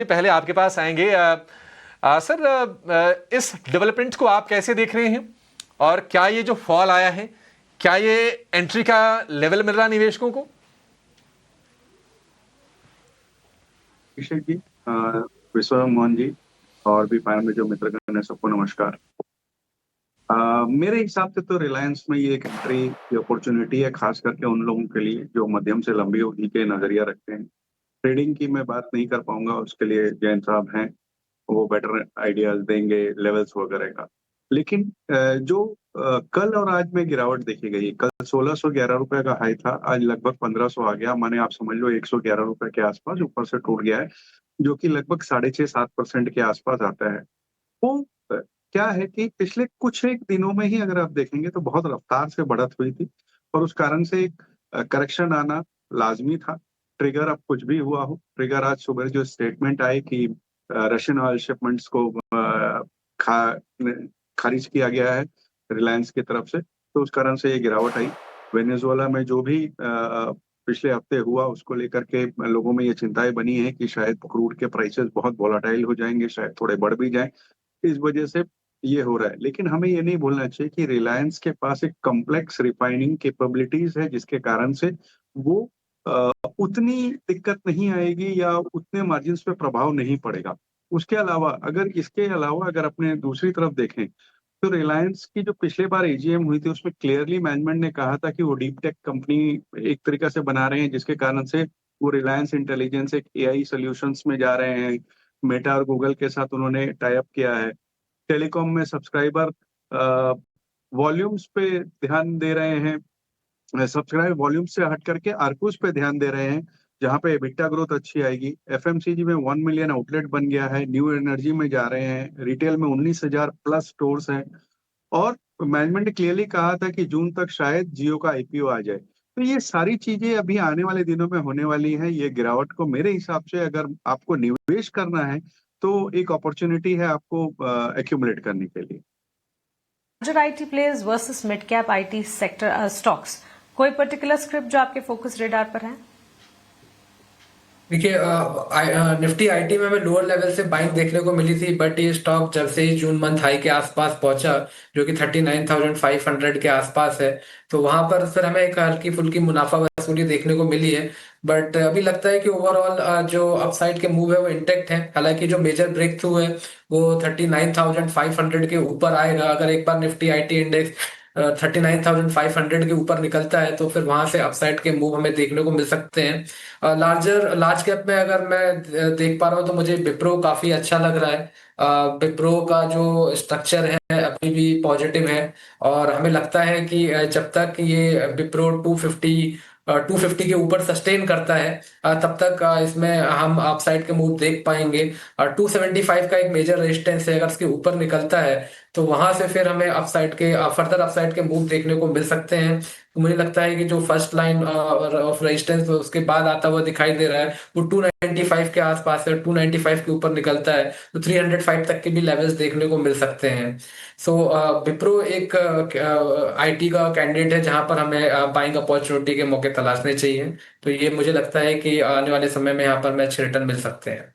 पहले आपके पास आएंगे। सर, इस डेवलपमेंट को आप कैसे देख रहे हैं और क्या ये जो फॉल आया है, क्या ये एंट्री का लेवल मिल रहा है निवेशकों को? अभिषेक जी, विश्व मोहन जी और भी पैनल में जो मित्रगण है सबको नमस्कार। मेरे हिसाब से तो रिलायंस में ये एक एंट्री की अपॉर्चुनिटी है, खास करके उन लोगों के लिए जो मध्यम से लंबी अवधि के नजरिया रखते हैं। ट्रेडिंग की मैं बात नहीं कर पाऊंगा, उसके लिए जैन साहब हैं, वो बेटर आइडियाज देंगे लेवल्स वगैरह का। लेकिन जो कल और आज में गिरावट देखी गई, कल 1611 रुपए का हाई था, आज लगभग 1500 आ गया, माने आप समझ लो 111 रुपए के आसपास ऊपर से टूट गया है, जो कि लगभग 6.5-7% के आसपास आता है। वो क्या है कि पिछले कुछ एक दिनों में ही अगर आप देखेंगे तो बहुत रफ्तार से बढ़त हुई थी और उस कारण से एक करेक्शन आना लाजमी था। ट्रिगर अब कुछ भी हुआ हो, ट्रिगर आज सुबह जो स्टेटमेंट आई कि रशियन ऑयल शिपमेंट्स को खा खारिज किया गया है रिलायंस की तरफ से, तो उस कारण से ये गिरावट आई। वेनेजुएला में जो भी पिछले हफ्ते हुआ उसको लेकर के लोगों में ये चिंताएं बनी है कि शायद क्रूड के प्राइसेस बहुत वॉलाटाइल हो जाएंगे, शायद थोड़े बढ़ भी जाएं, इस वजह से ये हो रहा है। लेकिन हमें ये नहीं भूलना चाहिए कि रिलायंस के पास एक कॉम्प्लेक्स रिफाइनिंग कैपेबिलिटीज है, जिसके कारण से वो उतनी दिक्कत नहीं आएगी या उतने मार्जिन पे प्रभाव नहीं पड़ेगा। उसके अलावा अगर अपने दूसरी तरफ देखें तो रिलायंस की जो पिछले बार एजीएम हुई थी उसमें क्लियरली मैनेजमेंट ने कहा था कि वो डीप टेक कंपनी एक तरीका से बना रहे हैं, जिसके कारण से वो रिलायंस इंटेलिजेंस एक एआई सॉल्यूशंस में जा रहे हैं। मेटा और गूगल के साथ उन्होंने टाई अप किया है। टेलीकॉम में सब्सक्राइबर वॉल्यूम्स पे ध्यान दे रहे हैं, सब्सक्राइब वॉल्यूम से हट करके आरपूस पे ध्यान दे रहे हैं, जहां पे एबिटा ग्रोथ अच्छी आएगी। एफएमसीजी में 1 मिलियन आउटलेट बन गया है, न्यू एनर्जी में जा रहे हैं, रिटेल में 19,000 प्लस स्टोर्स हैं और मैनेजमेंट ने क्लियरली कहा था कि जून तक शायद जियो का आईपीओ आ जाए। तो ये सारी चीजें अभी आने वाले दिनों में होने वाली हैं। ये गिरावट को मेरे हिसाब से अगर आपको निवेश करना है तो एक अपॉर्चुनिटी है आपको एक्यूमुलेट करने के लिए। larger IT players versus mid cap IT sector stocks, कोई पर्टिकुलर स्क्रिप्ट जो आपके फोकस रेडार पर है? देखिए, निफ्टी आईटी में हमें लोअर लेवल से बाइंग देखने को मिली थी, बट ये स्टॉक जब से ही जून मंथ हाई के आसपास पहुंचा, जो कि 39,500 के आसपास है, तो वहां पर फिर हमें एक हल्की फुल्की मुनाफा वसूली देखने को मिली है। बट अभी लगता है कि ओवरऑल जो अपसाइड के मूव है वो इंटेक्ट है। हालांकि जो मेजर ब्रेक थ्रू है वो 39,500 के ऊपर आएगा। अगर एक बार निफ्टी आईटी इंडेक्स 39,500 के ऊपर निकलता है तो फिर वहां से अपसाइड के मूव हमें देखने को मिल सकते हैं। लार्ज कैप में अगर मैं देख पा रहा हूँ तो मुझे विप्रो काफी अच्छा लग रहा है। विप्रो का जो स्ट्रक्चर है अभी भी पॉजिटिव है और हमें लगता है कि जब तक ये विप्रो 250 के ऊपर सस्टेन करता है, तब तक इसमें हम अपसाइड के मूव देख पाएंगे। 275 का एक मेजर रेजिस्टेंस है, अगर इसके ऊपर निकलता है तो वहां से फिर हमें फर्दर अपसाइड के मूव देखने को मिल सकते हैं। तो मुझे लगता है कि जो फर्स्ट लाइन ऑफ रेजिस्टेंस उसके बाद आता हुआ दिखाई दे रहा है वो 295 के आसपास है। 295 के ऊपर निकलता है तो 305 तक के भी लेवल्स देखने को मिल सकते हैं। सो विप्रो एक आईटी का कैंडिडेट है जहां पर हमें बाइंग अपॉर्चुनिटी के मौके तलाशने चाहिए। तो ये मुझे लगता है कि आने वाले समय में यहाँ पर में अच्छे रिटर्न मिल सकते हैं।